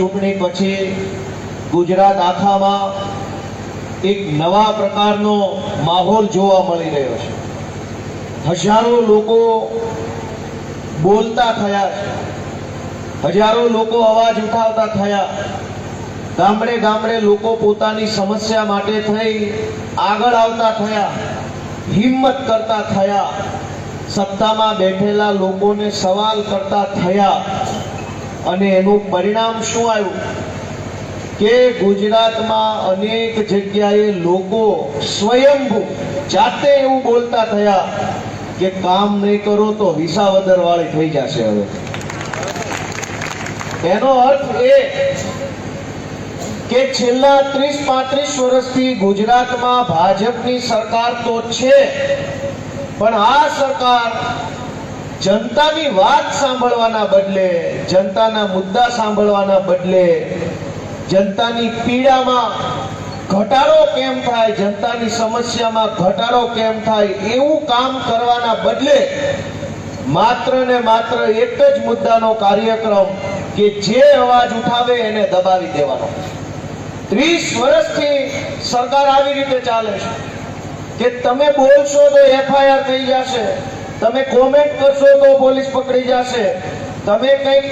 ચૂંટણી પછી ગુજરાત આખામાં એક નવા પ્રકારનો માહોલ જોવા મળી રહ્યો છે। હજારો લોકો બોલતા થયા છે, હજારો લોકો અવાજ ઉઠાવતા થયા, ગામડે ગામડે લોકો પોતાની સમસ્યા માટે થઈ આગળ આવતા થયા, હિંમત કરતા થયા, સત્તામાં બેઠેલા લોકોને સવાલ કરતા થયા। અને એનું પરિણામ શું આવ્યું કે ગુજરાતમાં અનેક જગ્યાએ લોકો સ્વયંભૂ જાતે એવું બોલતા થયા કે કામ નહીં કરો તો વિસાવદર વાળી થઈ જશે। હવે એનો અર્થ એ કે છેલ્લા 30-35 વર્ષથી ગુજરાતમાં ભાજપની સરકાર તો છે, પણ આ સરકાર જનતાની વાત સાંભળવાના બદલે, જનતાના મુદ્દા સાંભળવાના બદલે, જનતાની પીડામાં ઘટાડો કેમ થાય, જનતાની સમસ્યામાં ઘટાડો કેમ થાય એવું કામ કરવાના બદલે માત્ર ને માત્ર એક જ મુદ્દાનો કાર્યક્રમ કે જે અવાજ ઉઠાવે એને દબાવી દેવાનો। 30 વર્ષથી સરકાર આવી રીતે ચાલે છે કે તમે બોલશો તો એફઆઈઆર થઈ જશે, તમે કોમેન્ટ કરશો તો પોલીસ પકડી જશે, તમે કંઈક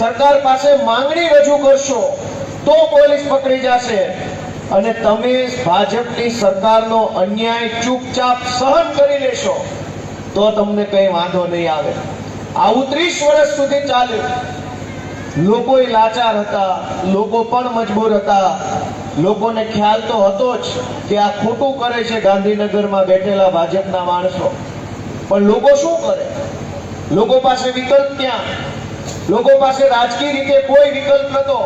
સરકાર પાસે માંગણી રજૂ કરશો તો પોલીસ પકડી જશે, અને તમે ભાજપની સરકારનો અન્યાય ચૂપચાપ સહન કરી લેશો તો તમને કઈ વાંધો નહીં આવે। આવું 30 વર્ષ સુધી ચાલ્યું। લોકો લાચાર હતા, લોકો પણ મજબૂર હતા, લોકોને ખ્યાલ તો હતો જ કે આ ખોટું કરે છે ગાંધીનગરમાં બેઠેલા ભાજપના માણસો, પણ લોકો શું કરે? લોકો પાસે વિકલ્પ ક્યાં? લોકો પાસે રાજકીય રીતે કોઈ વિકલ્પ નહોતો,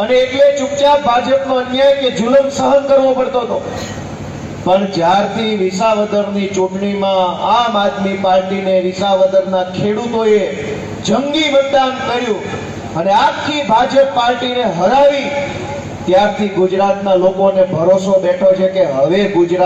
અને એટલે ચૂપચાપ ભાજપનો અન્યાય કે જુલમ સહન કરવો પડતો હતો। પણ જ્યારથી વિસાવદરની ચૂંટણીમાં આમ આદમી પાર્ટીને વિસાવદરના ખેડૂતોએ જંગી મતદાન કર્યું અને આખી ભાજપ પાર્ટીને હરાવી, ત્યારથી ગુજરાતના લોકોને ભરોસો બેઠો છે કે હવે ગુજરાત